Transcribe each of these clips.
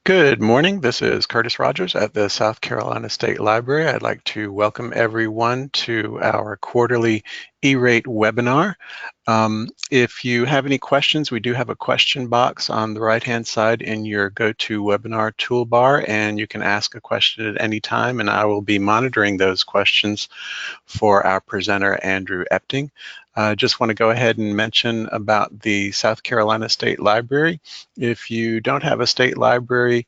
Good morning. This is Curtis Rogers at the South Carolina State Library. I'd like to welcome everyone to our quarterly E-rate webinar. If you have any questions, we do have a question box on the right-hand side in your GoToWebinar toolbar, and you can ask a question at any time, and I will be monitoring those questions for our presenter, Andrew Epting. Just want to go ahead and mention about the South Carolina State Library. If you don't have a state library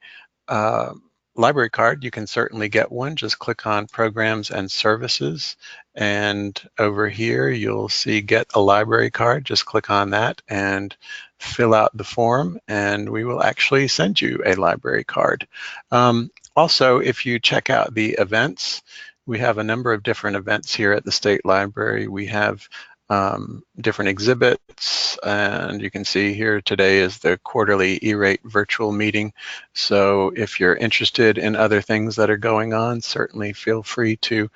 card, you can certainly get one. Just click on Programs and Services, and over here you'll see Get a Library Card. Just click on that and fill out the form, and we will actually send you a library card. Also, if you check out the events, we have a number of different events here at the State Library. We have different exhibits, and you can see here today is the quarterly E-rate virtual meeting. So if you're interested in other things that are going on, certainly feel free to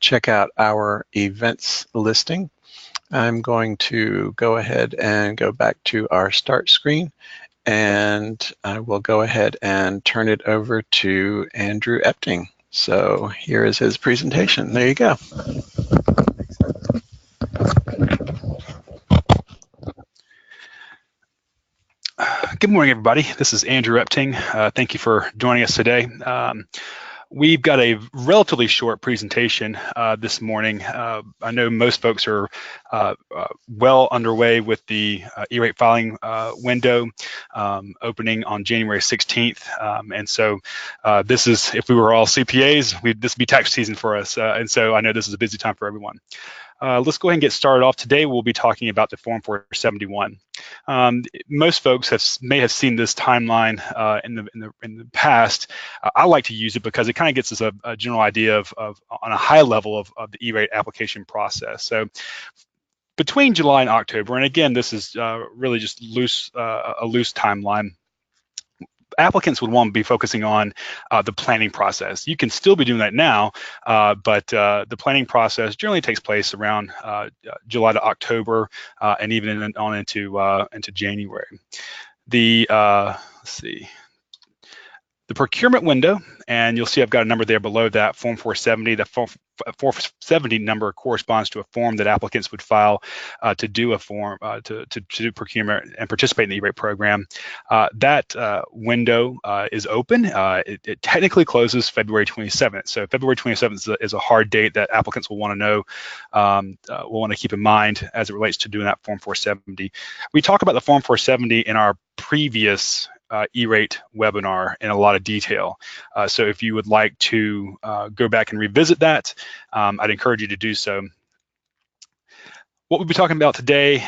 check out our events listing. I'm going to go ahead and go back to our start screen, and I will go ahead and turn it over to Andrew Epting. So here is his presentation. There you go. Good morning, everybody. This is Andrew Epting. Thank you for joining us today. We've got a relatively short presentation this morning. I know most folks are well underway with the E-rate filing window opening on January 16th. And so this is, if we were all CPAs, this would be tax season for us. And so I know this is a busy time for everyone. Let's go ahead and get started off. Today, we'll be talking about the Form 471. Most folks may have seen this timeline in the past. I like to use it because it kind of gets us a general idea of on a high level of the E-rate application process. So between July and October, and again, this is really just a loose timeline, applicants would want to be focusing on the planning process. You can still be doing that now, but the planning process generally takes place around July to October, and even on into January. Let's see. The procurement window, and you'll see I've got a number there below that, Form 470. The Form 470 number corresponds to a form that applicants would file to do a form, to do procurement and participate in the E-rate program. That window is open. It technically closes February 27th. So February 27th is a hard date that applicants will want to know, will want to keep in mind as it relates to doing that Form 470. We talk about the Form 470 in our previous E-rate webinar in a lot of detail. So if you would like to go back and revisit that, I'd encourage you to do so. What we'll be talking about today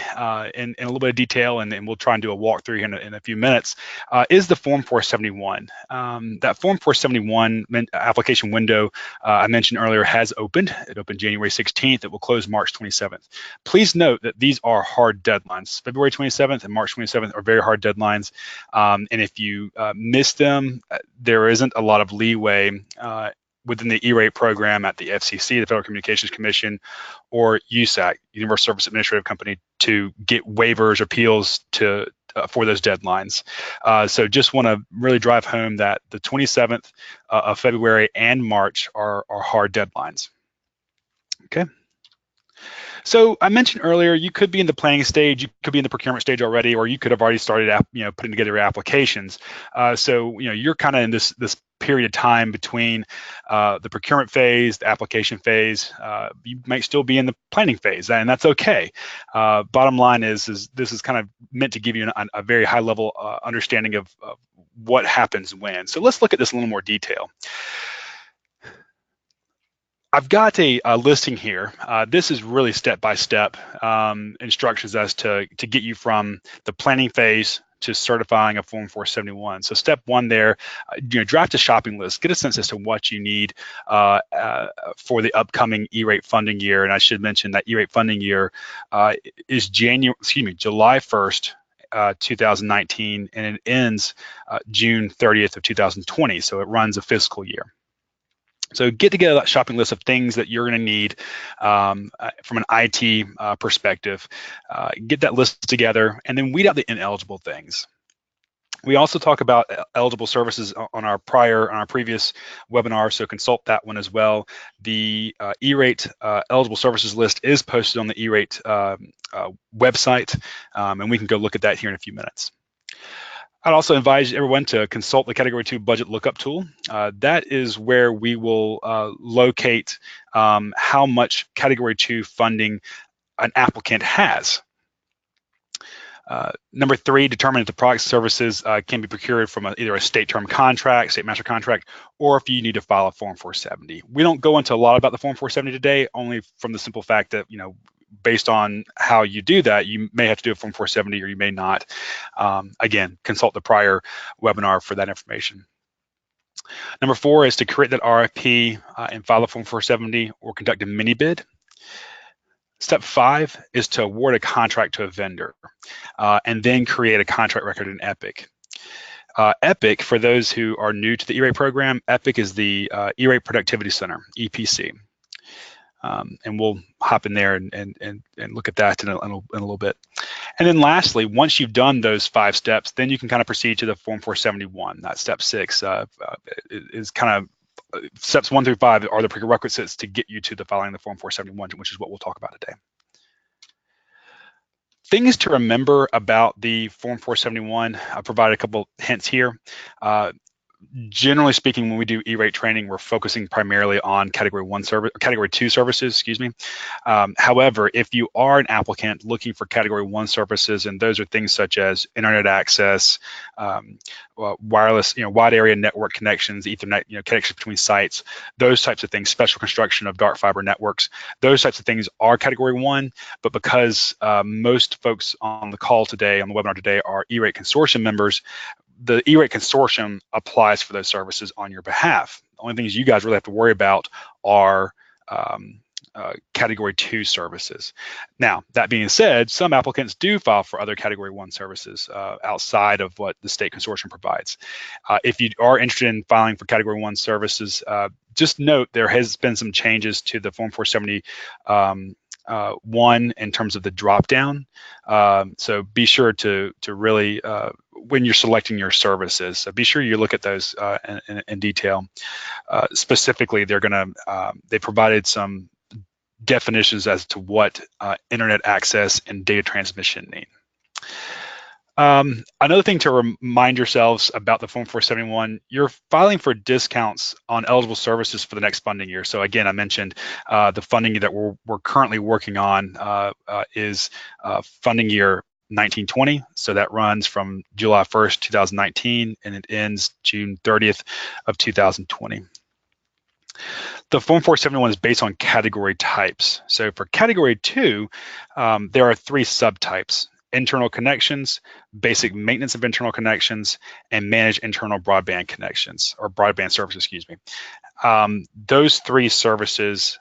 in a little bit of detail, and we'll try and do a walkthrough here in a few minutes, is the Form 471. That Form 471 application window I mentioned earlier has opened. It opened January 16th. It will close March 27th. Please note that these are hard deadlines. February 27th and March 27th are very hard deadlines. And if you miss them, there isn't a lot of leeway within the E-rate program at the FCC, the Federal Communications Commission, or USAC, Universal Service Administrative Company, to get waivers or appeals for those deadlines. So just want to really drive home that the 27th of February and March are hard deadlines. Okay. So I mentioned earlier, you could be in the planning stage, you could be in the procurement stage already, or you could have already started, putting together your applications. So you're kind of in this period of time between the procurement phase, the application phase. You might still be in the planning phase, and that's okay. Bottom line is this is kind of meant to give you a very high level understanding of what happens when. So let's look at this in a little more detail. I've got a listing here. This is really step-by-step instructions as to get you from the planning phase to certifying a Form 471. So step one there, draft a shopping list, get a sense as to what you need for the upcoming E-rate funding year. And I should mention that E-rate funding year is July 1st, 2019, and it ends June 30th of 2020. So it runs a fiscal year. So get together that shopping list of things that you're going to need from an IT perspective. Get that list together, and then weed out the ineligible things. We also talk about eligible services on our previous webinar, so consult that one as well. The E-Rate eligible services list is posted on the E-Rate website, and we can go look at that here in a few minutes. I'd also advise everyone to consult the Category 2 budget lookup tool. That is where we will locate how much Category 2 funding an applicant has. Number 3, determine if the products and services can be procured from either a state term contract, state master contract, or if you need to file a Form 470. We don't go into a lot about the Form 470 today, only from the simple fact that, based on how you do that, you may have to do a Form 470 or you may not. Again, consult the prior webinar for that information. Number 4 is to create that RFP and file a Form 470 or conduct a mini bid. Step 5 is to award a contract to a vendor and then create a contract record in Epic. Epic, for those who are new to the E-Rate program, Epic is the E-Rate Productivity Center, EPC. And we'll hop in there and look at that in a little bit. And then lastly, once you've done those 5 steps, then you can kind of proceed to the Form 471. That step 6 is kind of steps 1 through 5 are the prerequisites to get you to the filing of the Form 471, which is what we'll talk about today. Things to remember about the Form 471, I'll provide a couple hints here. Generally speaking, when we do E-Rate training, we're focusing primarily on Category 2 services, excuse me. However, if you are an applicant looking for Category 1 services, and those are things such as internet access, wireless, wide area network connections, Ethernet, connections between sites, those types of things, special construction of dark fiber networks, those types of things are Category 1, but because most folks on the call today, on the webinar today, are E-Rate Consortium members, the E-Rate Consortium applies for those services on your behalf. The only things you guys really have to worry about are Category 2 services. Now, that being said, some applicants do file for other Category 1 services outside of what the state consortium provides. If you are interested in filing for Category 1 services, just note there has been some changes to the Form 470 one in terms of the drop down. So be sure to really, when you're selecting your services, so be sure you look at those in detail. Specifically, they provided some definitions as to what internet access and data transmission mean. Another thing to remind yourselves about the Form 471, you're filing for discounts on eligible services for the next funding year. So again, I mentioned the funding that we're currently working on is funding year 1920. So that runs from July 1st, 2019, and it ends June 30th of 2020. The Form 471 is based on category types. So for Category 2, there are 3 subtypes: internal connections, basic maintenance of internal connections, and manage internal broadband connections, or broadband services, excuse me. Those 3 subservices,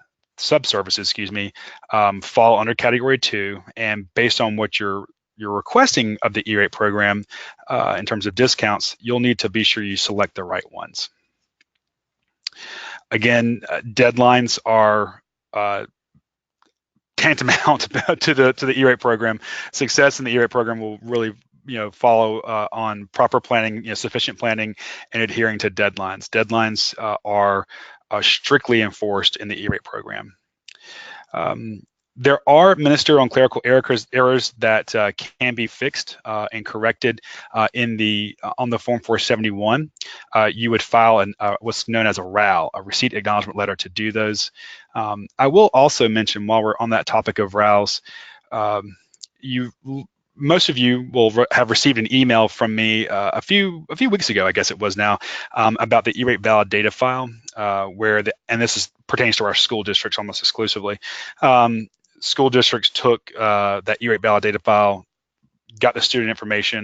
fall under Category 2, and based on what you're requesting of the E-Rate program in terms of discounts, you'll need to be sure you select the right ones. Again, deadlines are tantamount to the E-Rate program. Success in the E-Rate program will really follow on proper planning, sufficient planning, and adhering to deadlines. Deadlines are strictly enforced in the E-Rate program. There are ministerial and clerical errors that can be fixed and corrected on the Form 471. You would file what's known as a RAL, a receipt acknowledgement letter, to do those. I will also mention, while we're on that topic of RALs, most of you will have received an email from me a few weeks ago, I guess it was now, about the E-Rate valid data file, and this pertains to our school districts almost exclusively. School districts took that E-Rate valid data file, got the student population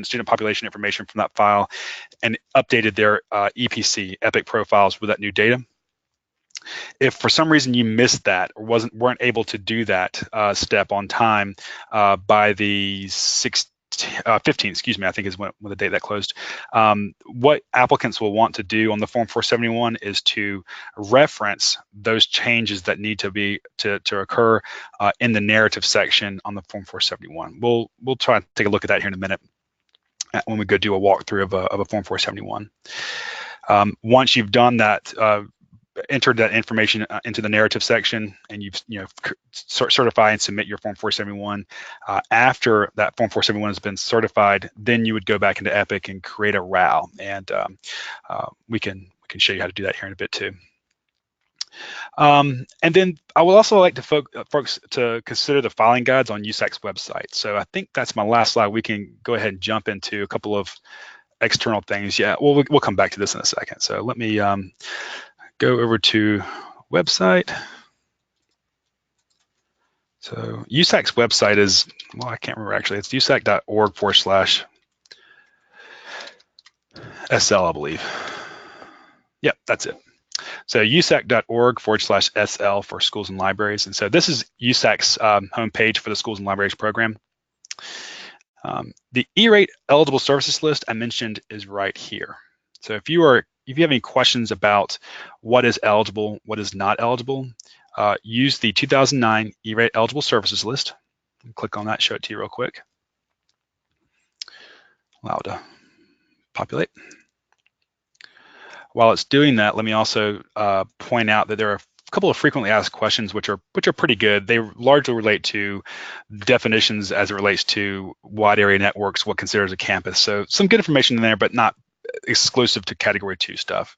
information from that file, and updated their EPC, Epic profiles, with that new data. If for some reason you missed that or weren't able to do that step on time by the 15th, excuse me, I think is when the date that closed. What applicants will want to do on the Form 471 is to reference those changes that need to occur in the narrative section on the Form 471. We'll try to take a look at that here in a minute. when we go do a walkthrough of a Form 471. Once you've done that, entered that information into the narrative section, and you've certify and submit your Form 471. After that Form 471 has been certified, then you would go back into Epic and create a RAL, and we can show you how to do that here in a bit too. And then I would also like to folks to consider the filing guides on USAC's website. So I think that's my last slide. We can go ahead and jump into a couple of external things. Yeah, we'll come back to this in a second. So let me go over to website. So USAC's website is, well, I can't remember actually. It's usac.org/SL, I believe. Yep, that's it. So usac.org/SL for schools and libraries. And so this is USAC's homepage for the schools and libraries program. The E-rate eligible services list I mentioned is right here. So if you have any questions about what is eligible, what is not eligible, use the 2009 E-rate eligible services list. Click on that, show it to you real quick. Allow it to populate. While it's doing that, let me also point out that there are a couple of frequently asked questions which are pretty good. They largely relate to definitions as it relates to wide area networks, what considers a campus. So some good information in there, but not exclusive to Category 2 stuff.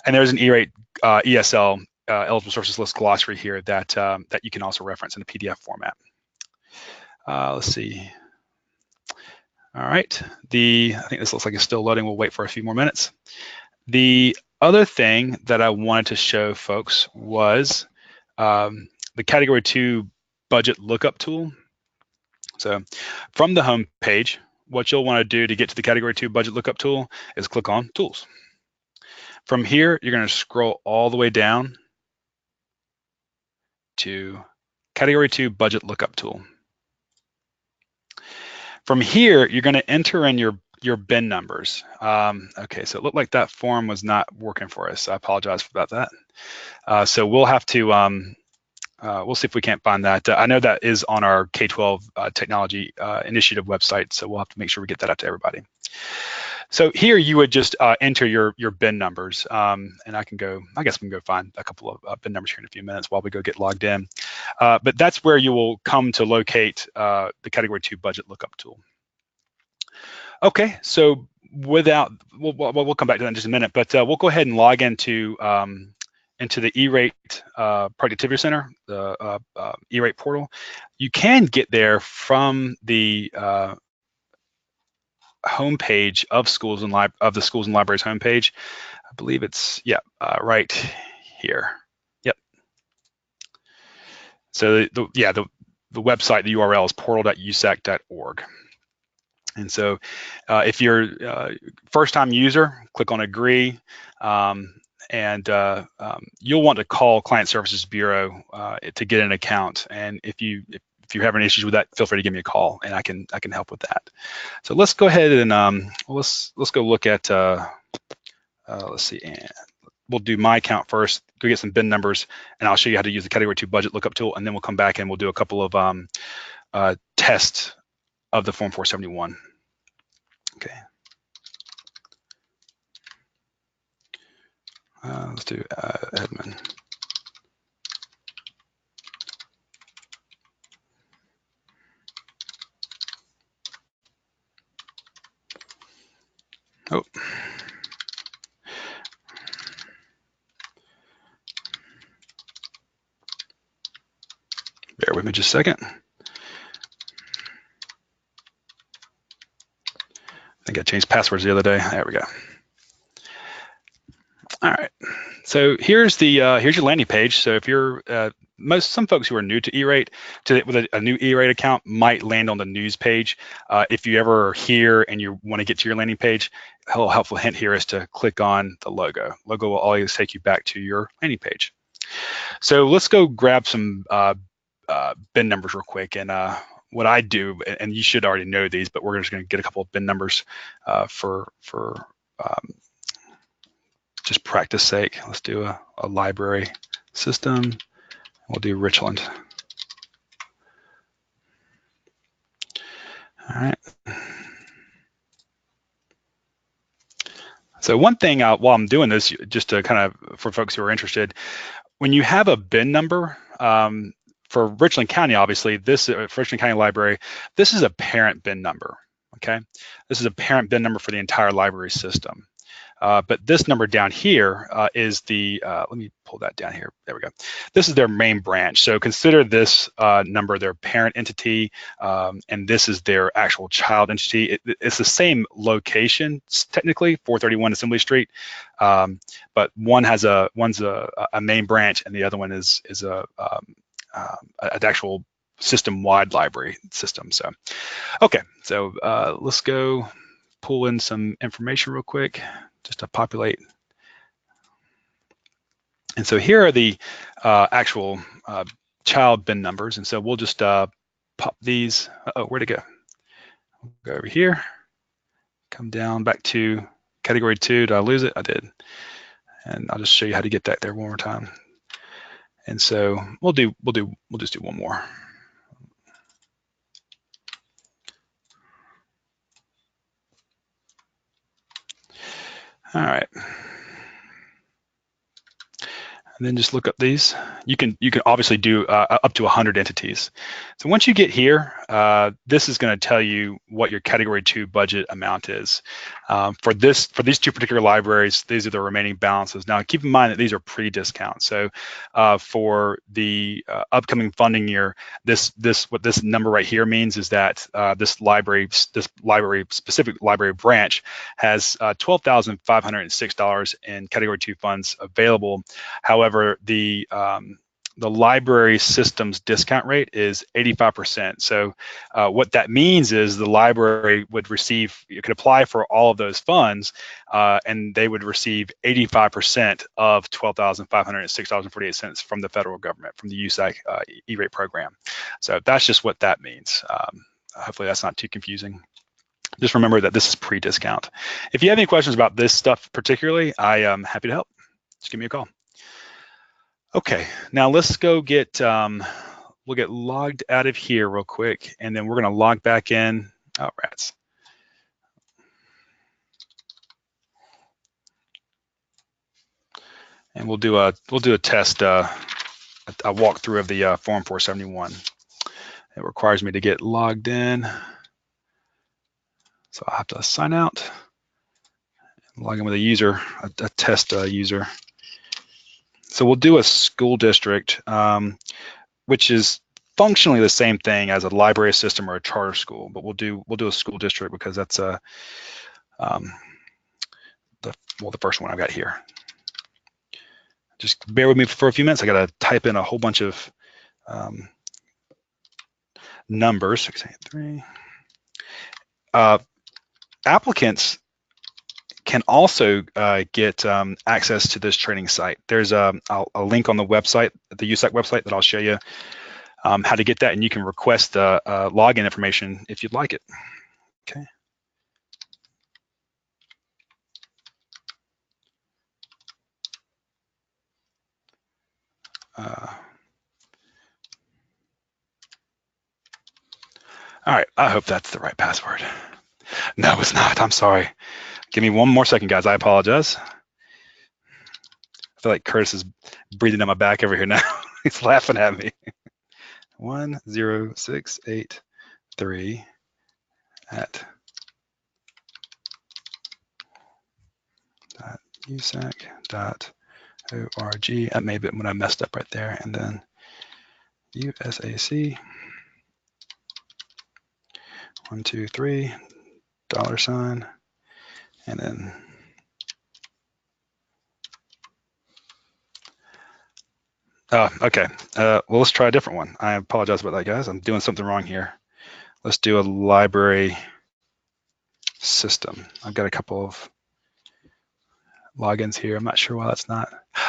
And there's an E-rate ESL eligible services list glossary here that that you can also reference in a PDF format. Let's see. All right. I think this looks like it's still loading. We'll wait for a few more minutes. The other thing that I wanted to show folks was the Category 2 budget lookup tool. So from the home page, what you'll want to do to get to the Category 2 budget lookup tool is click on Tools. From here, you're going to scroll all the way down to Category 2 budget lookup tool. From here, you're going to enter in your bin numbers. Okay, so it looked like that form was not working for us. I apologize about that. So we'll have to, we'll see if we can't find that. I know that is on our K-12 technology initiative website, so we'll have to make sure we get that out to everybody. So here you would just enter your bin numbers, and I guess we can go find a couple of bin numbers here in a few minutes while we go get logged in. But that's where you will come to locate the Category 2 budget lookup tool. Okay, so we'll come back to that in just a minute, but we'll go ahead and log into the E-rate Productivity Center, the E-rate portal. You can get there from the homepage of the Schools and Libraries homepage. I believe it's right here. Yep. So the website, the URL is portal.usac.org. And so if you're a first-time user, click on Agree, and you'll want to call Client Services Bureau to get an account. And if you're having issues with that, feel free to give me a call, and I can help with that. So let's go ahead and let's go look at let's see, and we'll do my account first. Go get some bin numbers, and I'll show you how to use the Category 2 budget lookup tool, and then we'll come back and we'll do a couple of tests of the Form 471. Okay. Let's do admin. Oh. Bear with me just a second. I think I changed passwords the other day. There we go. All right. So here's your landing page. So if you're some folks who are new to E-rate, with a new E-rate account, might land on the news page. If you ever are here and you want to get to your landing page, a little helpful hint here is to click on the logo. Logo will always take you back to your landing page. So let's go grab some bin numbers real quick. And what I do, and you should already know these, but we're just going to get a couple of bin numbers for just practice sake. Let's do a library system. We'll do Richland. All right. So one thing while I'm doing this, just to kind of, for folks who are interested, when you have a bin number, for Richland County, obviously, this for Richland County Library, this is a parent bin number, okay? This is a parent bin number for the entire library system. But this number down here is the, let me pull that down here. There we go. This is their main branch. So consider this number their parent entity, and this is their actual child entity. It's the same location, technically, 431 Assembly Street, but one's a main branch, and the other one is an actual system-wide library system. So, okay, so let's go pull in some information real quick, just to populate. And so here are the actual child bin numbers. And so we'll just pop these. Oh, where'd it go? We'll go over here, come down back to category 2. Did I lose it? I did. And I'll just show you how to get that there one more time. And so we'll just do one more. All right. And then just look up these. You can obviously do up to 100 entities. So once you get here, this is going to tell you what your category 2 budget amount is. For these two particular libraries, these are the remaining balances. Now keep in mind that these are pre-discount. So for the upcoming funding year, what this number right here means is that this specific library branch has $12,506 in category 2 funds available. However, the library system's discount rate is 85%. So what that means is the library would receive, you could apply for all of those funds, and they would receive 85% of $12,506.48 from the federal government, from the USAC E-rate program. So that's just what that means. Hopefully that's not too confusing. Just remember that this is pre-discount. If you have any questions about this stuff particularly, I am happy to help. Just give me a call. Okay, now let's go get, we'll get logged out of here real quick, and then we're gonna log back in. Oh, rats. And we'll do a test, a walkthrough of the Form 471. It requires me to get logged in. So I'll have to sign out, log in with a user, a test user. So we'll do a school district, which is functionally the same thing as a library system or a charter school, but we'll do a school district because that's the first one I've got here. Just bear with me for a few minutes. I got to type in a whole bunch of numbers. 683. Applicants can also get access to this training site. There's a link on the website, the USAC website, that I'll show you how to get that, and you can request login information if you'd like it. Okay. All right, I hope that's the right password. No, it's not. I'm sorry. Give me one more second, guys. I apologize. I feel like Curtis is breathing down my back over here now. He's laughing at me. 10683 at .usac.org. That may have been when I messed up right there. And then USAC 123 $, and then okay. Well, let's try a different one. I apologize about that, guys. I'm doing something wrong here. Let's do a library system. I've got a couple of logins here. I'm not sure why that's not.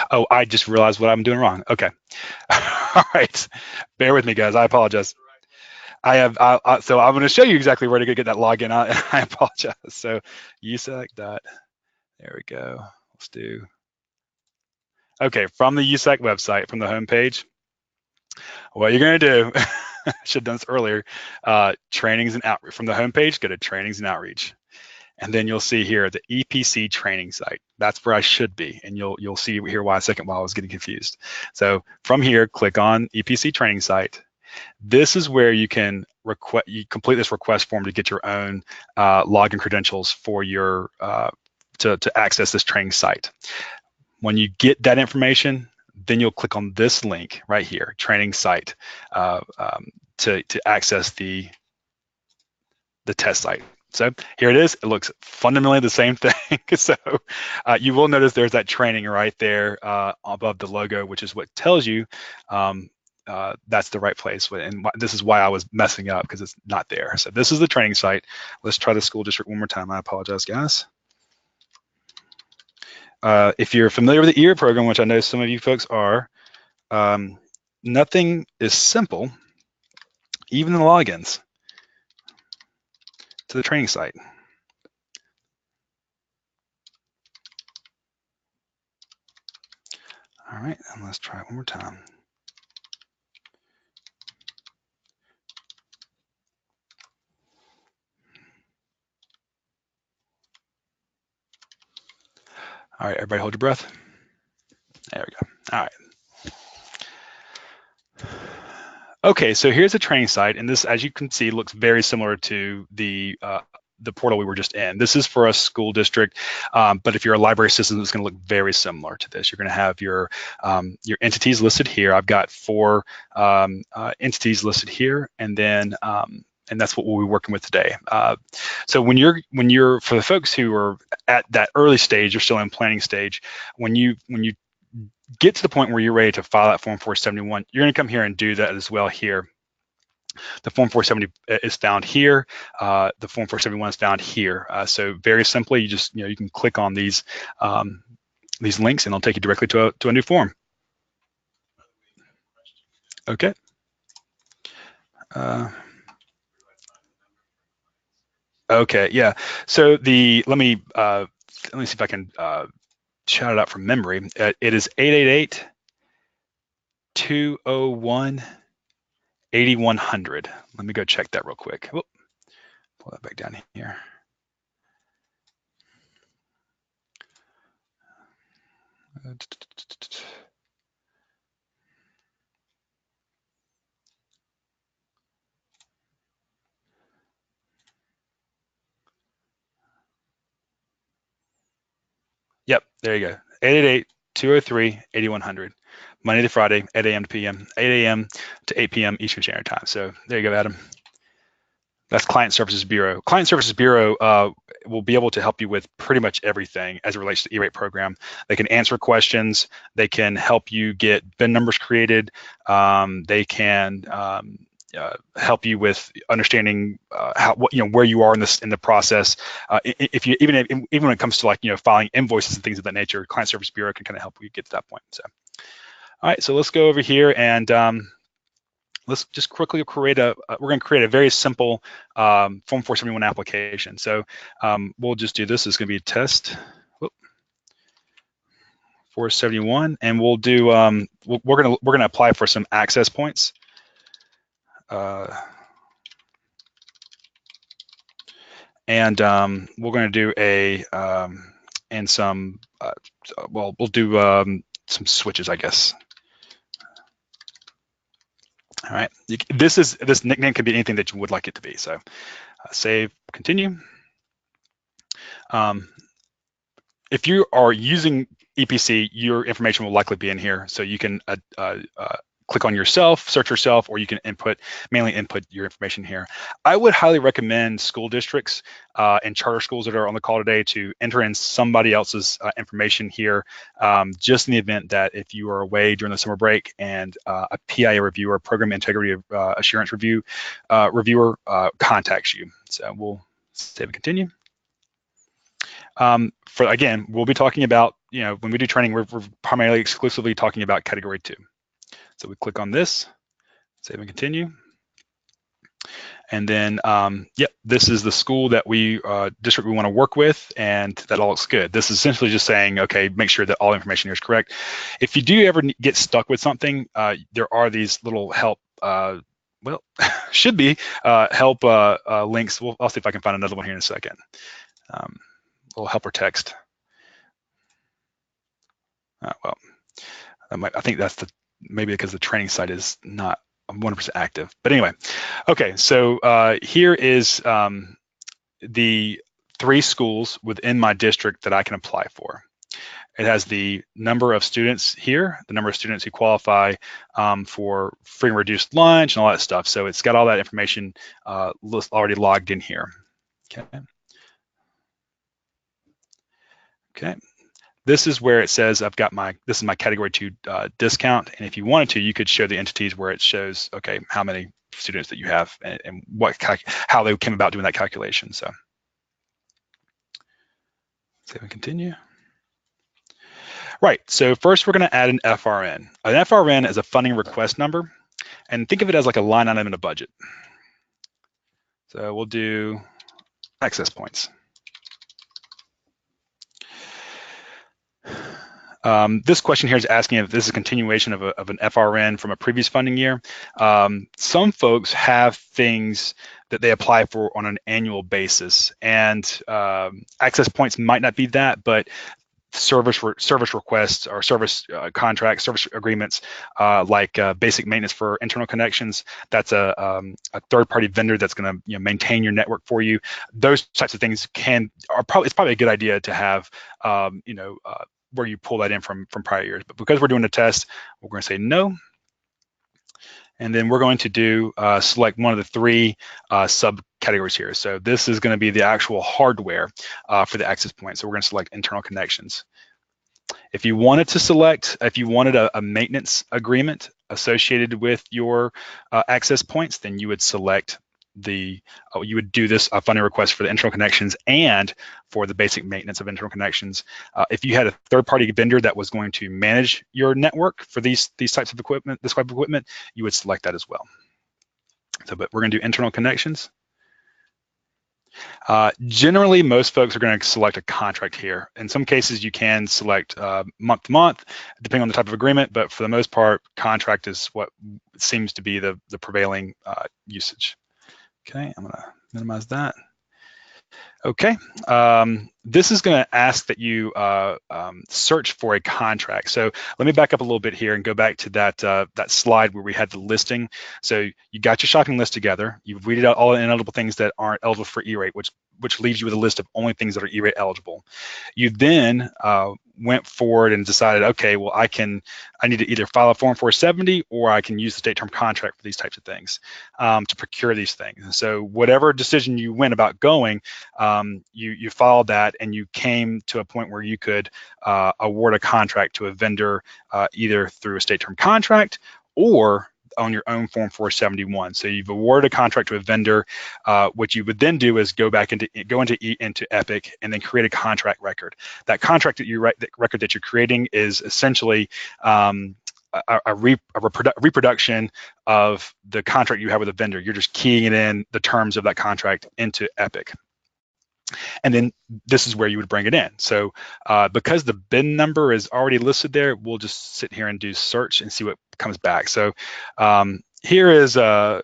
Oh, I just realized what I'm doing wrong. Okay. All right. Bear with me, guys. I apologize. I have, so I'm going to show you exactly where to get that login. I apologize. So USAC there we go. Let's do, okay, from the USAC website, from the homepage, what you're going to do, I should have done this earlier, trainings and outreach. From the homepage, go to trainings and outreach. and then you'll see here the EPC training site. That's where I should be, and you'll see here why I was getting confused. So from here, click on EPC training site. This is where you can complete this request form to get your own login credentials for your to access this training site. When you get that information, then you'll click on this link right here, training site, to access the test site. So here it is. It looks fundamentally the same thing. So you will notice there's that training right there above the logo, which is what tells you that's the right place. And this is why I was messing up, because it's not there. So this is the training site. Let's try the school district one more time. I apologize, guys. If you're familiar with the E-Rate program, which I know some of you folks are, nothing is simple, even the logins to the training site. All right, and let's try it one more time. All right, everybody hold your breath. There we go. All right. Okay, so here's the training site, and this, as you can see, looks very similar to the portal we were just in. This is for a school district, but if you're a library system, it's going to look very similar to this. You're going to have your entities listed here. I've got 4 entities listed here, and then and that's what we'll be working with today. So when you're for the folks who are at that early stage, you're still in planning stage. When you get to the point where you're ready to file that Form 471, you're going to come here and do that as well here. The Form 470 is found here. The Form 471 is found here. So very simply, you can click on these links, and they'll take you directly to a new form. Okay. Okay. Yeah. So let me see if I can shout it out from memory. It is 888-201-8100. Let me go check that real quick. Whoop. Pull that back down here. Yep, there you go. 888-203-8100. Monday to Friday, 8 a.m. to p.m., 8 a.m. to 8 p.m. Eastern Standard Time. So there you go, Adam. That's Client Services Bureau. Client Services Bureau will be able to help you with pretty much everything as it relates to the E-Rate program. They can answer questions. They can help you get BIN numbers created. They can help you with understanding where you are in the process. If you even when it comes to filing invoices and things of that nature, Client Service Bureau can kind of help you get to that point. So, all right, so let's go over here and let's just quickly create we're going to create a very simple Form 471 application. So we'll just do this. It's going to be a test. 471, and we'll do we're going to apply for some access points. And we're going to do we'll do some switches, I guess. All right, this nickname could be anything that you would like it to be. So save, continue. If you are using EPC, your information will likely be in here. So you can click on yourself, search yourself, or you can mainly input your information here. I would highly recommend school districts and charter schools that are on the call today to enter in somebody else's information here, just in the event that if you are away during the summer break and a PIA reviewer, Program Integrity Assurance reviewer contacts you. So we'll save and continue. Again, we'll be talking about, when we do training, we're primarily exclusively talking about Category 2. So we click on this, save and continue. And then, yep, this is the school that district we want to work with, and that all looks good. This is essentially just saying, okay, make sure that all information here is correct. If you do ever get stuck with something, there are these little help, should be help links. I'll see if I can find another one here in a second. little helper text. Well, I think that's maybe because the training site is not 100% active. But anyway, okay, so here is the 3 schools within my district that I can apply for. It has the number of students here, the number of students who qualify for free and reduced lunch and all that stuff. So it's got all that information already logged in here. Okay. This is where it says I've got this is my category 2 discount. And if you wanted to, you could show the entities where it shows, okay, how many students that you have and how they came about doing that calculation. So save and continue. Right, so first we're going to add an FRN. An FRN is a funding request number, and think of it as like a line item in a budget. So we'll do access points. This question here is asking if this is a continuation of an FRN from a previous funding year. Some folks have things that they apply for on an annual basis, and access points might not be that, but service requests or service contracts, service agreements, like basic maintenance for internal connections. That's a third-party vendor that's going to maintain your network for you. Those types of things it's probably a good idea to have where you pull that in from prior years. But because we're doing a test, we're going to say no. And then we're going to do select one of the 3 subcategories here. So this is going to be the actual hardware for the access point. So we're going to select internal connections. If you wanted a maintenance agreement associated with your access points, then you would select you would do this funding request for the internal connections and for the basic maintenance of internal connections. If you had a third-party vendor that was going to manage your network for these types of equipment, this type of equipment, you would select that as well. So, but we're going to do internal connections. Generally, most folks are going to select a contract here. In some cases, you can select month to month, depending on the type of agreement, but for the most part, contract is what seems to be the prevailing usage. Okay, I'm going to minimize that. Okay, this is going to ask that you search for a contract. So let me back up a little bit here and go back to that slide where we had the listing. So you got your shopping list together. You've weeded out all the ineligible things that aren't eligible for E-rate, which leaves you with a list of only things that are E-rate eligible. You then went forward and decided, okay, well, I need to either file a Form 470 or I can use the state term contract for these types of things to procure these things. And so whatever decision you went about going, you followed that and you came to a point where you could award a contract to a vendor either through a state term contract or on your own Form 471. So you've awarded a contract to a vendor. What you would then do is go into Epic and then create a contract record. That contract record that you're creating is essentially a reproduction of the contract you have with a vendor. You're just keying it in the terms of that contract into Epic. And then this is where you would bring it in. So because the bin number is already listed there, we'll just sit here and do search and see what comes back. So here is a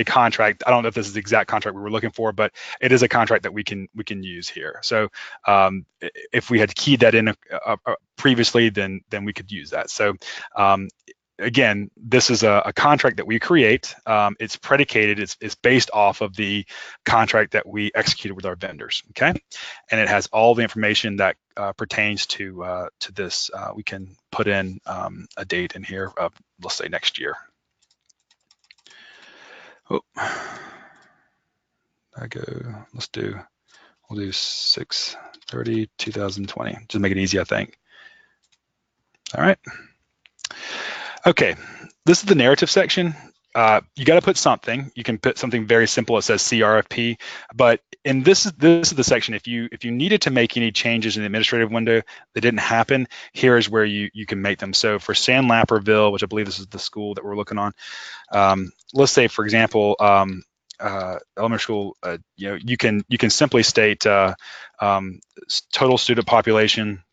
contract. I don't know if this is the exact contract we were looking for, but it is a contract that we can use here. So if we had keyed that in previously, then we could use that. So again, this is a contract that we create. It's predicated, it's based off of the contract that we executed with our vendors, okay? And it has all the information that pertains to this. We can put in a date in here of, let's say, next year. Oh, we'll do 6/30/2020, just make it easy, I think. All right. Okay, this is the narrative section. You got to put something. You can put something very simple. It says CRFP, but this is the section. If you needed to make any changes in the administrative window that didn't happen, here is where you can make them. So for Sandlapperville, which I believe this is the school that we're looking on, let's say, for example, elementary school, you can simply state total student population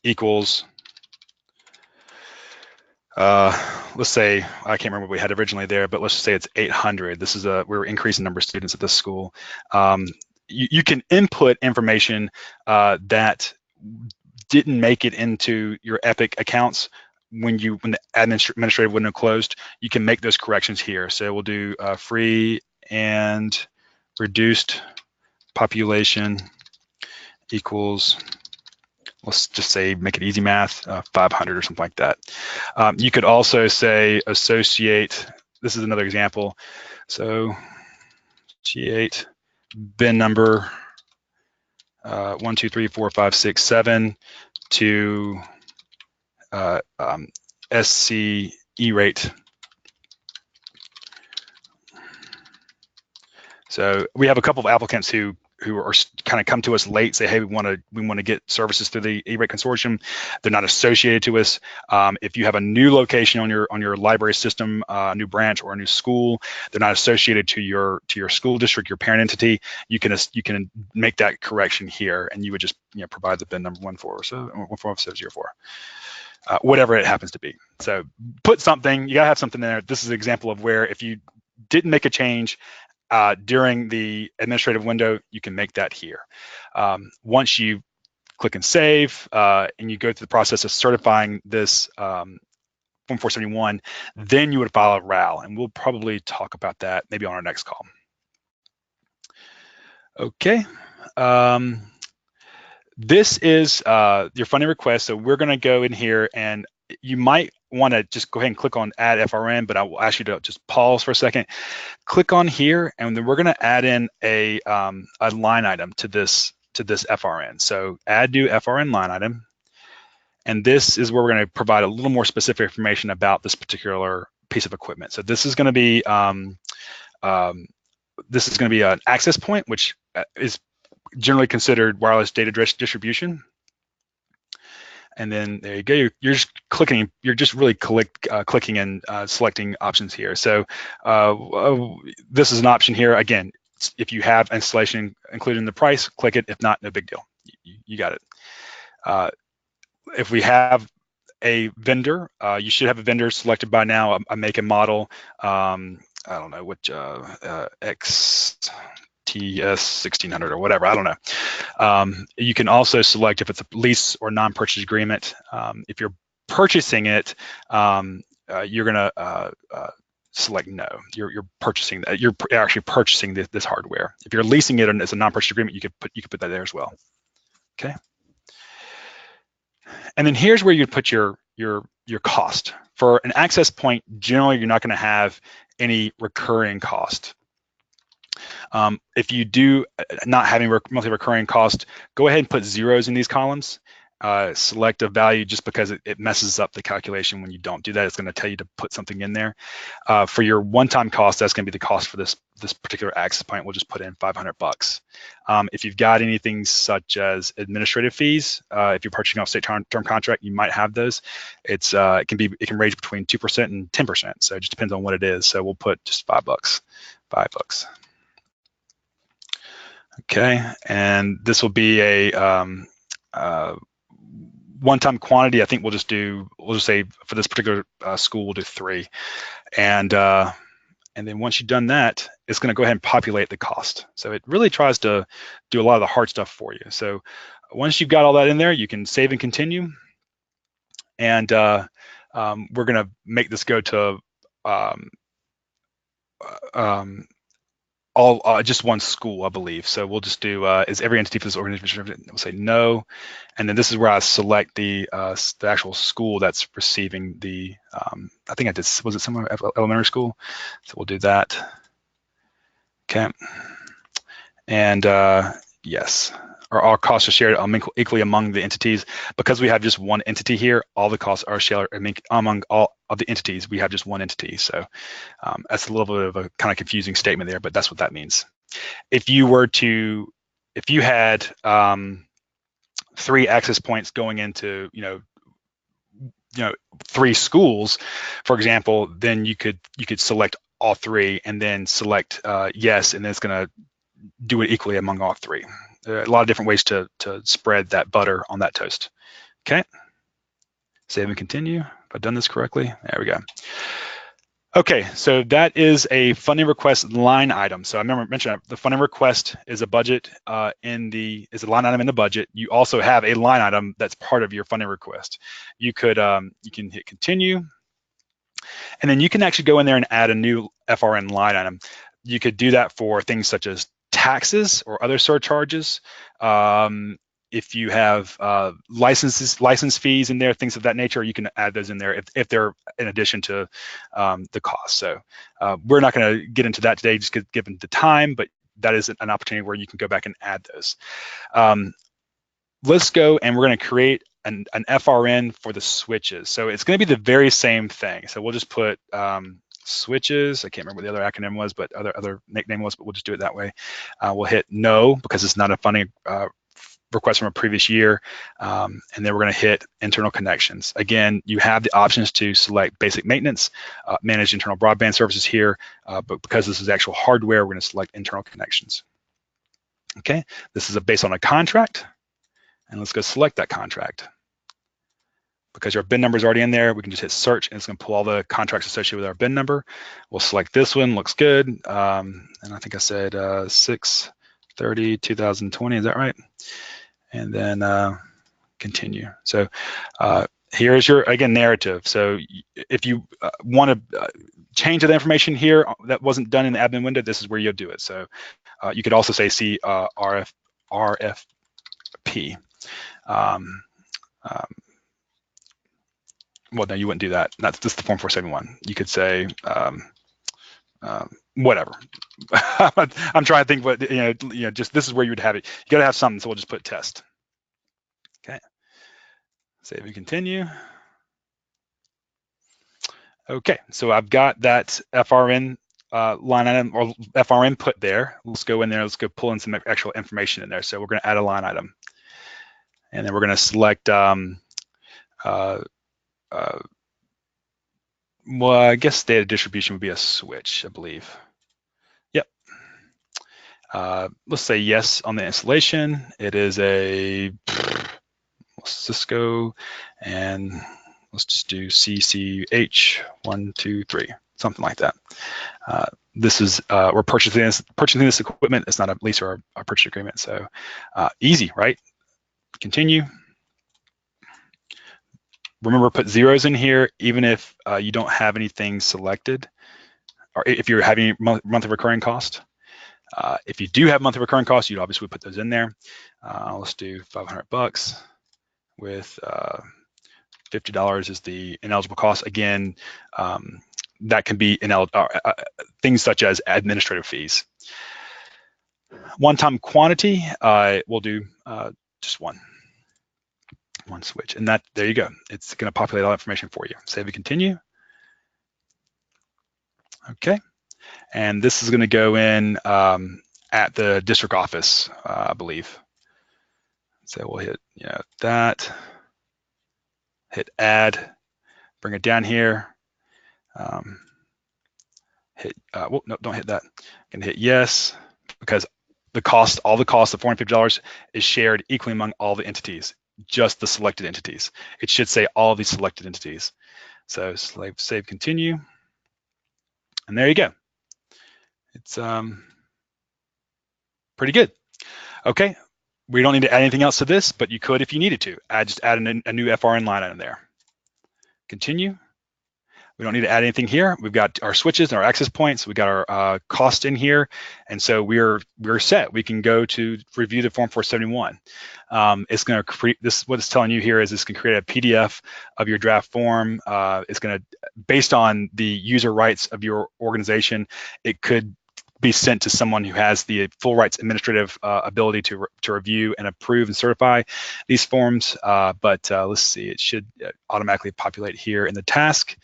equals let's say, I can't remember what we had originally there, but let's just say it's 800. This is we're increasing the number of students at this school. You can input information that didn't make it into your Epic accounts when the administrative window closed. You can make those corrections here. So we'll do free and reduced population equals, let's just say, make it easy math, 500 or something like that. You could also say associate, this is another example. So associate bin number 1, 2, 3, 4, 5, 6, 7 to SC E-rate. So we have a couple of applicants who are kind of come to us late, say, hey, we want to get services through the E-rate consortium. They're not associated to us. If you have a new location on your library system, a new branch or a new school, they're not associated to your school district, your parent entity. You can make that correction here, and you would just provide the bin number 14704. Whatever it happens to be. So put something. You gotta have something there. This is an example of where if you didn't make a change during the administrative window, you can make that here. Once you click and save and you go through the process of certifying this Form 471, then you would file a RAL, and we'll probably talk about that maybe on our next call. Okay. This is your funding request. So we're going to go in here, and you might want to just go ahead and click on add FRN, but I will ask you to just pause for a second. Click on here, and then we're going to add in a line item to this FRN. So add new FRN line item, and this is where we're going to provide a little more specific information about this particular piece of equipment. So this is going to be an access point, which is generally considered wireless data distribution. And then there you go. You're just clicking. You're just really clicking and selecting options here. So this is an option here. Again, if you have installation included in the price, click it. If not, no big deal. You got it. If we have a vendor, you should have a vendor selected by now. A make and model. I don't know which TS 1600 or whatever, I don't know. You can also select if it's a lease or non-purchase agreement. If you're purchasing it, you're gonna select no. You're purchasing that. You're actually purchasing this hardware. If you're leasing it and it's a non-purchase agreement, you could put that there as well. Okay. And then here's where you put your cost. For an access point, generally you're not going to have any recurring cost. If you do not have any monthly recurring cost, go ahead and put zeros in these columns. Select a value just because it messes up the calculation when you don't do that. It's going to tell you to put something in there. For your one-time cost, that's going to be the cost for this particular access point. We'll just put in $500. If you've got anything such as administrative fees, if you're purchasing off state term contract, you might have those. It can range between 2% and 10%. So it just depends on what it is. So we'll put just $5. $5. Okay, and this will be a one-time quantity. I think we'll just say for this particular school, we'll do 3, and then once you've done that, it's going to go ahead and populate the cost. So it really tries to do a lot of the hard stuff for you. So once you've got all that in there, you can save and continue, and we're going to make this go to just one school, I believe. So we'll just do is every entity for this organization. We'll say no, and then this is where I select the actual school that's receiving the. I think I did. Was it somewhere elementary school? So we'll do that. Okay, and yes, our costs are shared equally among the entities. Because we have just one entity here, all the costs are shared among all of the entities. We have just one entity, so that's a little bit of a kind of confusing statement there, but that's what that means. If you had 3 access points going into 3 schools, for example, then you could select all 3 and then select yes, and then it's going to do it equally among all 3. There are a lot of different ways to spread that butter on that toast. Okay, save and continue. I done this correctly? There we go. Okay, so that is a funding request line item. So I mentioned the funding request is a budget is a line item in the budget. You also have a line item that's part of your funding request. You can hit continue, and then you can actually go in there and add a new FRN line item. You could do that for things such as taxes or other surcharges. If you have license fees in there, things of that nature, you can add those in there if they're in addition to the cost. So we're not going to get into that today, just given the time, but that is an opportunity where you can go back and add those. Let's go, and we're going to create an FRN for the switches. So it's going to be the very same thing. So we'll just put switches. I can't remember what the other acronym was, but other nickname was, but we'll just do it that way. We'll hit no because it's not a funding request from a previous year, and then we're going to hit internal connections. Again, you have the options to select basic maintenance, manage internal broadband services here, but because this is actual hardware, we're going to select internal connections. Okay, this is based on a contract, and let's go select that contract. Because our BIN number is already in there, we can just hit search, and it's going to pull all the contracts associated with our BIN number. We'll select this one, looks good, and I think I said 6/30/2020, is that right? And then continue. So here is your, again, narrative. So if you want to change the information here that wasn't done in the admin window, this is where you'll do it. So you could also say see RFP. Well, no, you wouldn't do that. That's just the Form 471. You could say whatever. I'm trying to think what, just this is where you would have it. You got to have something, so we'll just put test. Okay, save and continue. Okay, so I've got that FRN line item or FRN put there. Let's go in there, let's go pull in some actual information in there. So we're going to add a line item. And then we're going to select, well, I guess data distribution would be a switch, I believe. Yep. Let's say yes on the installation. It is a Cisco, and let's just do CCH123, something like that. This is we're purchasing this equipment. It's not a lease or a purchase agreement, so easy, right? Continue. Remember, put zeros in here, even if you don't have anything selected, or if you're having monthly recurring cost. If you do have monthly recurring costs, you'd obviously put those in there. Let's do $500 with $50 is the ineligible cost. Again, that can be things such as administrative fees. One-time quantity, we'll do just one switch, and there you go. It's going to populate all information for you. Save and continue. Okay, and this is going to go in at the district office, I believe. So we'll hit that, hit add, bring it down here, hit well, no, don't hit that. I'm gonna hit yes, because all the cost of $450 is shared equally among all the entities, just the selected entities. It should say all these selected entities. So save continue, and there you go. It's pretty good. Okay, we don't need to add anything else to this, but you could if you needed to. Just add a new FRN line item there. Continue. We don't need to add anything here. We've got our switches and our access points. We got our cost in here, and so we're set. We can go to review the Form 471. It's going to create this. What it's telling you here is it's going to create a PDF of your draft form. It's going to, based on the user rights of your organization, it could be sent to someone who has the full rights administrative ability to review and approve and certify these forms. But let's see, it should automatically populate here in the task.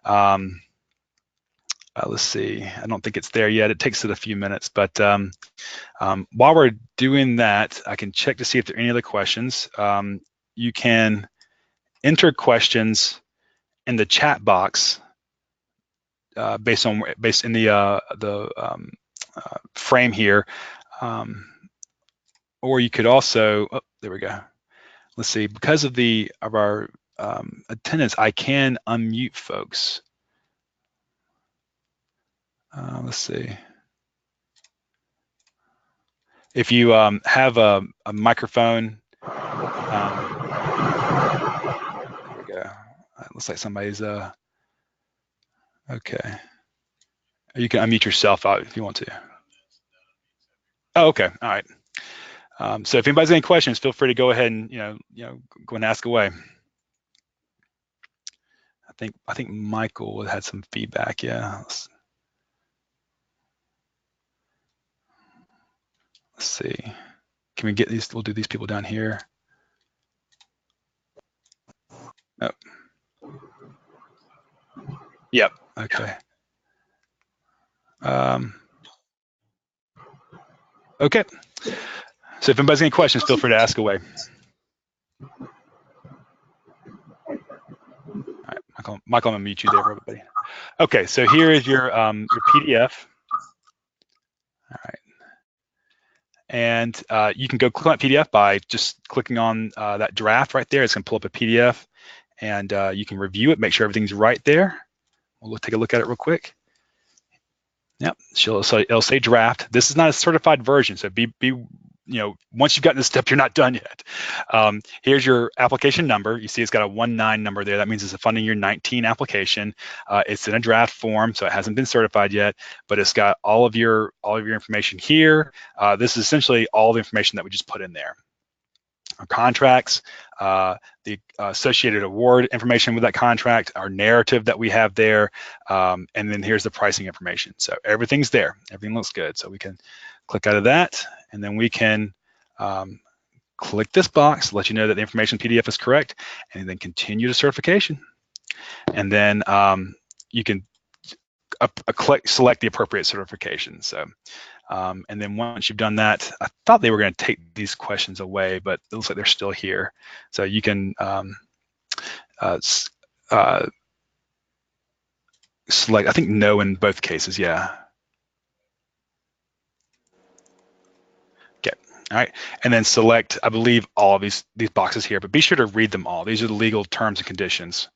Let's see, I don't think it's there yet. It takes it a few minutes, but while we're doing that, I can check to see if there are any other questions. You can enter questions in the chat box based in the frame here, or you could also, oh, there we go. Let's see, because of our attendance, I can unmute folks. Let's see. If you have a microphone, there we go. It looks like somebody's, okay. You can unmute yourself out if you want to. Oh, okay, all right. So if anybody's any questions, feel free to go ahead and go and ask away. I think Michael had some feedback. Yeah. Let's see. Can we get these? We'll do these people down here. Oh. Yep. Okay. Okay. So if anybody's any questions, feel free to ask away. All right, Michael, I'm gonna mute you there for everybody. Okay, so here is your PDF. All right, and you can go click on that PDF by just clicking on that draft right there. It's gonna pull up a PDF, and you can review it, make sure everything's right there. We'll take a look at it real quick. Yep, so it'll say draft. This is not a certified version, so once you've gotten this step, you're not done yet. Here's your application number. You see it's got a 19 number there. That means it's a funding year 19 application. It's in a draft form, so it hasn't been certified yet, but it's got all of your information here. This is essentially all the information that we just put in there. Our contracts, the associated award information with that contract, our narrative that we have there, and then here's the pricing information. So everything's there. Everything looks good. So we can click out of that, and then we can click this box, let you know that the information PDF is correct, and then continue to certification. And then you can select the appropriate certification. So. And then once you've done that, I thought they were going to take these questions away, but it looks like they're still here. So you can select, I think no in both cases, yeah. Okay, all right, and then select, I believe, all of these boxes here, but be sure to read them all. These are the legal terms and conditions.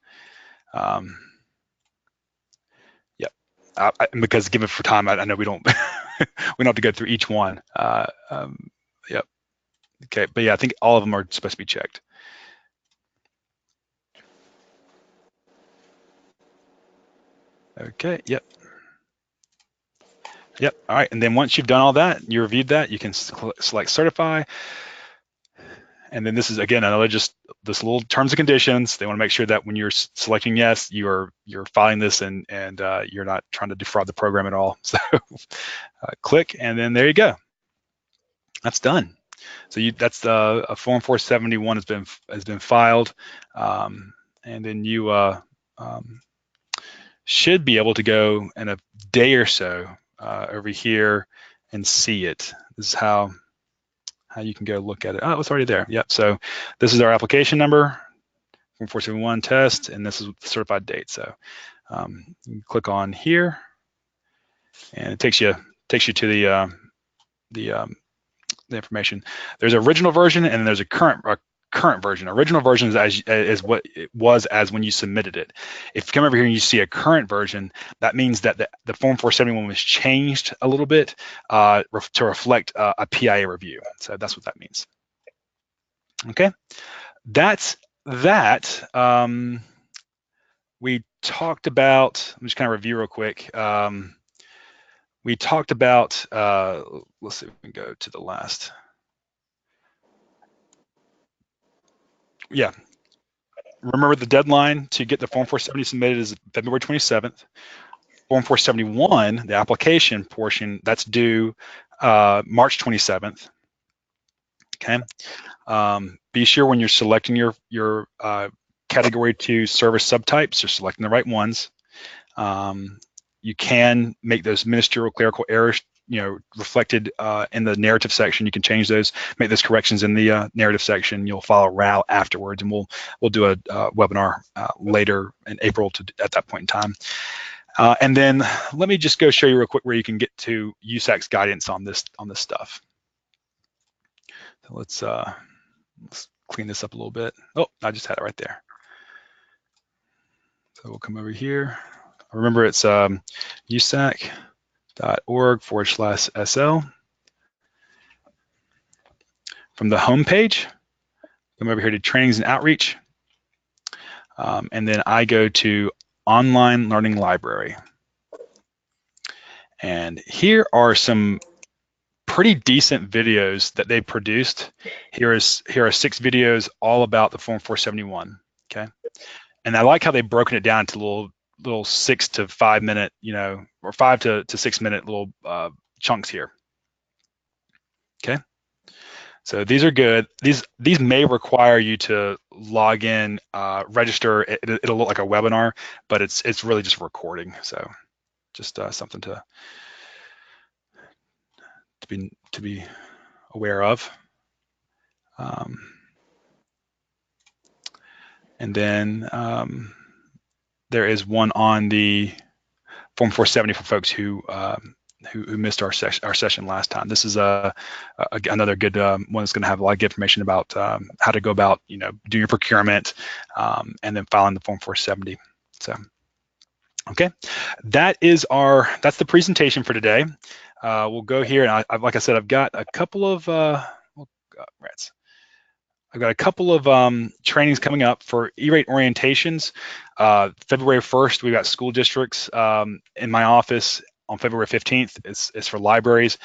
Because given for time, I know we don't we don't have to go through each one. Yep. Okay, but yeah, I think all of them are supposed to be checked. Okay. Yep. Yep. All right, and then once you've done all that, you reviewed that, you can select certify. And then this is, again, another just this little terms and conditions. They want to make sure that when you're selecting yes, you're filing this and you're not trying to defraud the program at all. So click, and then there you go. That's done. So that's a Form 471 has been filed, and then you should be able to go in a day or so over here and see it. This is how you can go look at it. Oh, it's already there. Yep. So this is our application number, Form 471 test, and this is the certified date. So you click on here, and it takes you to the information. There's an original version, and then there's a current version. Original version is what it was as when you submitted it. If you come over here and you see a current version, that means that the Form 471 was changed a little bit to reflect a PIA review. So that's what that means. Okay, that's that. We talked about, I'm just kind of review real quick. We talked about, let's see if we can go to the last. Yeah, remember the deadline to get the Form 470 submitted is February 27th. Form 471, the application portion, that's due March 27th. Okay. Be sure when you're selecting your Category 2 service subtypes, you're selecting the right ones. You can make those ministerial clerical errors reflected in the narrative section. You can change those, make those corrections in the narrative section. You'll file a RAL afterwards, and we'll do a webinar later in April at that point in time. And then let me just go show you real quick where you can get to USAC's guidance on this stuff. So let's clean this up a little bit. Oh, I just had it right there. So we'll come over here. Remember, it's usac.org/SL. From the home page, come over here to trainings and outreach. And then I go to online learning library. And here are some pretty decent videos that they produced. Here are 6 videos all about the Form 471. Okay. And I like how they've broken it down to little 6 to 5 minute, or 5 to 6 minute little chunks here. Okay. So these are good. These may require you to log in, register. It'll look like a webinar, but it's really just a recording. So just something to be aware of. And then there is one on the Form 470 for folks who missed our session last time. This is another good one that's going to have a lot of good information about how to go about, do your procurement, and then filing the Form 470. So, okay, that's the presentation for today. We'll go here, and like I said, I've got a couple of I've got a couple of trainings coming up for E-rate orientations. February 1st, we've got school districts in my office. On February 15th, it's for libraries.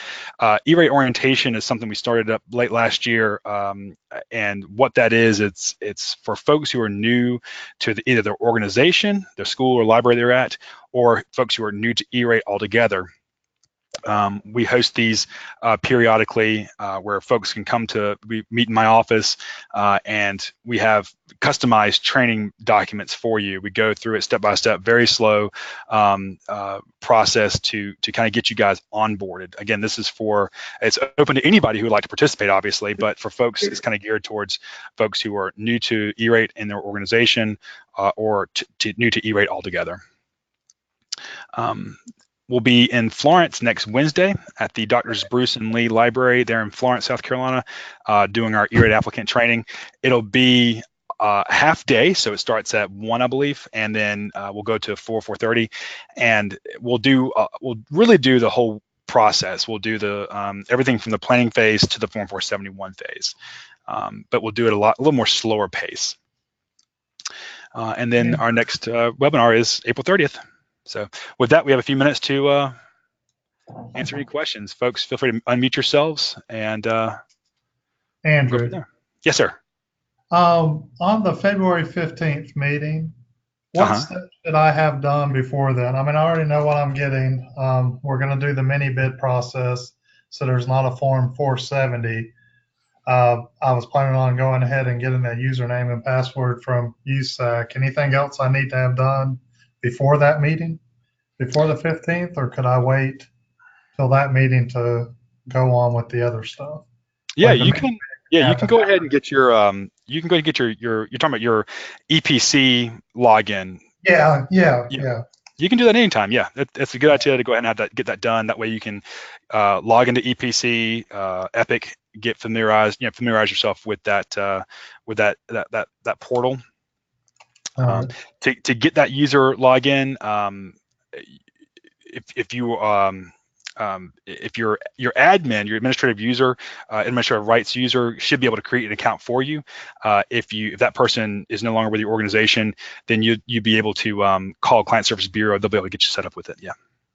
E-rate orientation is something we started up late last year, and what that is, it's for folks who are new to either their organization, their school or library they're at, or folks who are new to E-rate altogether. We host these periodically where folks can we meet in my office, and we have customized training documents for you. We go through it step by step, very slow process to kind of get you guys onboarded. Again, it's open to anybody who would like to participate, obviously, but for folks, it's kind of geared towards folks who are new to E-rate in their organization or new to E-rate altogether. We'll be in Florence next Wednesday at the Drs. Bruce and Lee Library there in Florence, South Carolina, doing our E-rate applicant training. It'll be half day, so it starts at 1, I believe, and then we'll go to 4:30, and we'll really do the whole process. We'll do the everything from the planning phase to the Form 471 phase, but we'll do it a little more slower pace. And then our next webinar is April 30th. So with that, we have a few minutes to answer any questions. Folks, feel free to unmute yourselves and Andrew. Yes, sir. On the February 15th meeting, what steps should I have done before then? I mean, I already know what I'm getting. We're going to do the mini bid process, so there's not a Form 470. I was planning on going ahead and getting a username and password from USAC. Anything else I need to have done before that meeting, before the 15th, or could I wait till that meeting to go on with the other stuff? Yeah, you can. Yeah, you can go ahead and get your. You can go ahead and get your. You're talking about your EPC login. Yeah. You can do that anytime. Yeah, that's a good idea to go ahead and get that done. That way you can log into EPC, Epic, get familiarize yourself with that portal. To get that user login, if your admin, your administrative user, administrative rights user should be able to create an account for you. If that person is no longer with your organization, then you'd be able to call Client Service Bureau. They'll be able to get you set up with it. Yeah.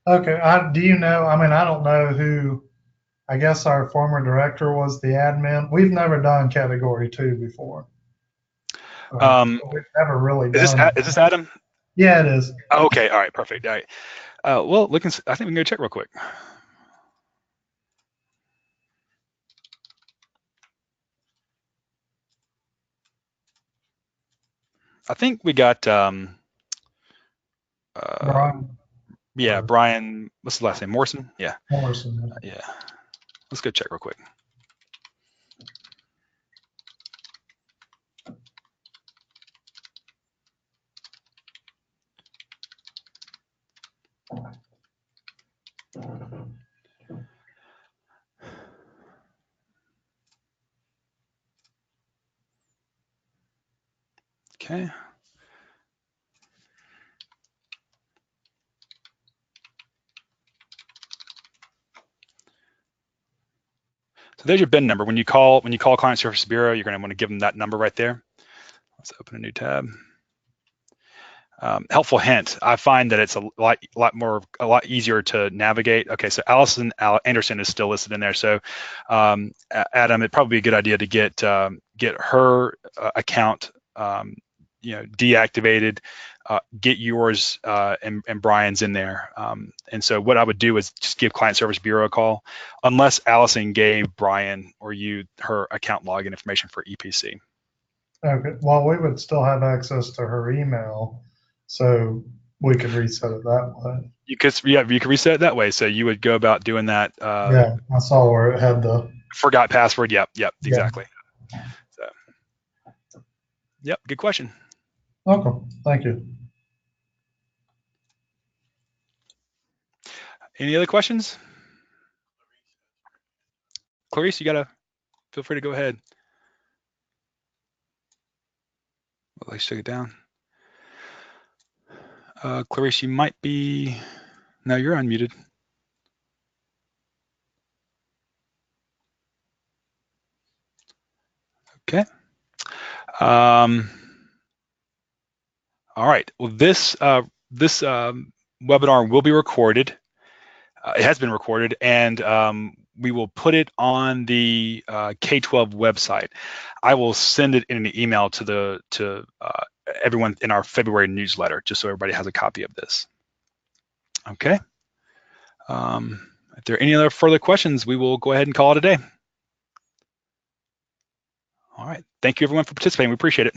Okay. Do you know? I mean, I don't know who. I guess our former director was the admin. We've never done Category 2 before. We've never really done. Is this Adam? Yeah, it is. Okay. All right. Perfect. All right. Well, I think we can go check real quick. I think we got Brian. Yeah, Brian, what's the last name? Morrison? Yeah. Morrison. Yeah. Let's go check real quick. Okay. So there's your BIN number. When you call Client Services Bureau, you're going to want to give them that number right there. Let's open a new tab. Helpful hint, I find that it's a lot easier to navigate. Okay, so Allison Anderson is still listed in there. So Adam, it'd probably be a good idea to get her account deactivated, get yours and Brian's in there. And so what I would do is just give Client Service Bureau a call, unless Allison gave Brian or you her account login information for EPC. Okay, well, we would still have access to her email, so we could reset it that way. You could reset it that way. So you would go about doing that. Yeah, I saw where it had the forgot password. Yep, exactly. So, yep, good question. Okay, thank you. Any other questions? Clarice, feel free to go ahead. Well, I took it down. Clarice, you might be, no, you're unmuted. Okay. All right. Well, this webinar will be recorded. It has been recorded, and we will put it on the K-12 website. I will send it in an email to everyone in our February newsletter, just so everybody has a copy of this. Okay. If there are any other further questions, we will go ahead and call it a day. All right. Thank you, everyone, for participating. We appreciate it.